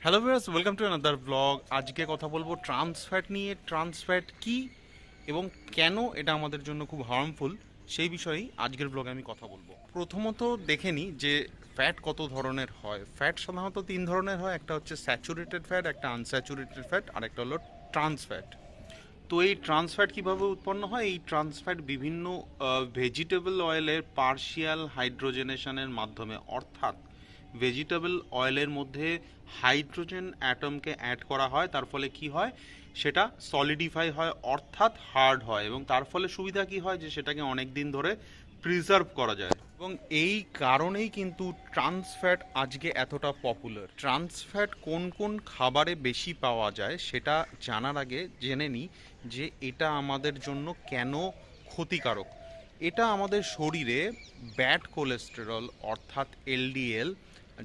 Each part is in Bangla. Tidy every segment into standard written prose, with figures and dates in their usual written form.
Hello viewers, welcome to another blog. আজকে কথা বলবো ট্রান্স ফ্যাট নিয়ে। ট্রান্স ফ্যাট কী এবং কেন এটা আমাদের জন্য খুব হার্মফুল, সেই বিষয়েই আজকের ব্লগে আমি কথা বলবো। প্রথমত দেখে নিই যে ফ্যাট কত ধরনের হয়। ফ্যাট সাধারণত তিন ধরনের হয়, একটা হচ্ছে স্যাচুরেটেড ফ্যাট, একটা আনস্যাচুরেটেড ফ্যাট, আর একটা হলো ট্রান্স ফ্যাট। তো এই ট্রান্স ফ্যাট কীভাবে উৎপন্ন হয়? এই ট্রান্স ফ্যাট বিভিন্ন ভেজিটেবল অয়েলের পার্শিয়াল হাইড্রোজেনেশনের মাধ্যমে, অর্থাৎ ভেজিটেবল অয়েলের মধ্যে হাইড্রোজেন অ্যাটমকে অ্যাড করা হয়। তার ফলে কি হয়? সেটা সলিডিফাই হয়, অর্থাৎ হার্ড হয়, এবং তার ফলে সুবিধা কি হয় যে সেটাকে অনেক দিন ধরে প্রিজার্ভ করা যায়। এবং এই কারণেই কিন্তু ট্রান্স ফ্যাট আজকে এতটা পপুলার। ট্রান্স ফ্যাট কোন কোন খাবারে বেশি পাওয়া যায় সেটা জানার আগে জেনে নিই যে এটা আমাদের জন্য কেন ক্ষতিকারক। এটা আমাদের শরীরে ব্যাড কোলেস্টেরল অর্থাৎ এলডিএল,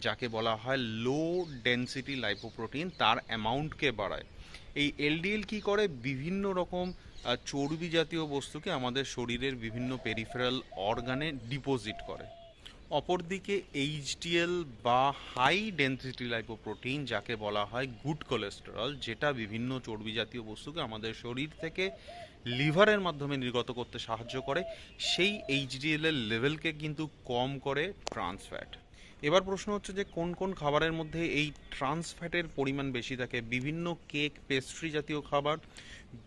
যাকে বলা হয় লো ডেনসিটি লাইপোপ্রোটিন, তার অ্যামাউন্টকে বাড়ায়। এই এলডিএল কি করে? বিভিন্ন রকম চর্বি জাতীয় বস্তুকে আমাদের শরীরের বিভিন্ন পেরিফেরাল অর্গানে ডিপোজিট করে। অপরদিকে এইচডিএল বা হাই ডেনসিটি লাইপোপ্রোটিন, যাকে বলা হয় গুড কোলেস্টেরল, যেটা বিভিন্ন চর্বি জাতীয় বস্তুকে আমাদের শরীর থেকে লিভারের মাধ্যমে নির্গত করতে সাহায্য করে, সেই এইচডিএল এর লেভেলকে কিন্তু কম করে ট্রান্স ফ্যাট। এবার প্রশ্ন হচ্ছে যে কোন কোন খাবারের মধ্যে এই ট্রান্স ফ্যাটের পরিমাণ বেশি থাকে। বিভিন্ন কেক, পেস্ট্রি জাতীয় খাবার,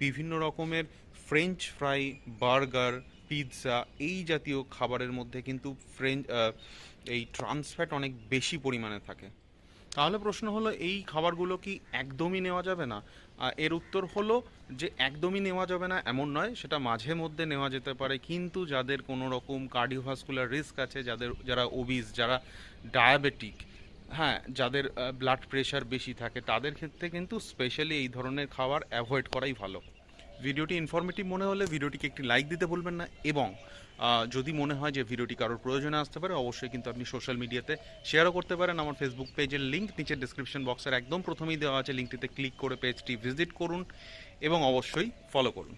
বিভিন্ন রকমের ফ্রেঞ্চ ফ্রাই, বার্গার, পিৎজা, এই জাতীয় খাবারের মধ্যে কিন্তু এই ট্রান্স ফ্যাট অনেক বেশি পরিমাণে থাকে। তাহলে প্রশ্ন হলো, এই খাবারগুলো কি একদমই নেওয়া যাবে না? এর উত্তর হলো যে একদমই নেওয়া যাবে না এমন নয়, সেটা মাঝে মধ্যে নেওয়া যেতে পারে, কিন্তু যাদের কোনো রকম কার্ডিওভাস্কুলার রিস্ক আছে, যারা ওবিস, যারা ডায়াবেটিক, হ্যাঁ, যাদের ব্লাড প্রেশার বেশি থাকে, তাদের ক্ষেত্রে কিন্তু স্পেশালি এই ধরনের খাবার অ্যাভয়েড করাই ভালো। ভিডিওটি ইনফরমেটিভ মনে হলে ভিডিওটিকে একটি লাইক দিতে ভুলবেন না, এবং যদি মনে হয় যে ভিডিওটি কারোর প্রয়োজনে আসতে পারে, অবশ্যই কিন্তু আপনি সোশ্যাল মিডিয়াতে শেয়ারও করতে পারেন। আমার ফেসবুক পেজের লিঙ্ক নিচে ডিসক্রিপশন বক্সের একদম প্রথমেই দেওয়া আছে, লিঙ্কটিতে ক্লিক করে পেজটি ভিজিট করুন এবং অবশ্যই ফলো করুন।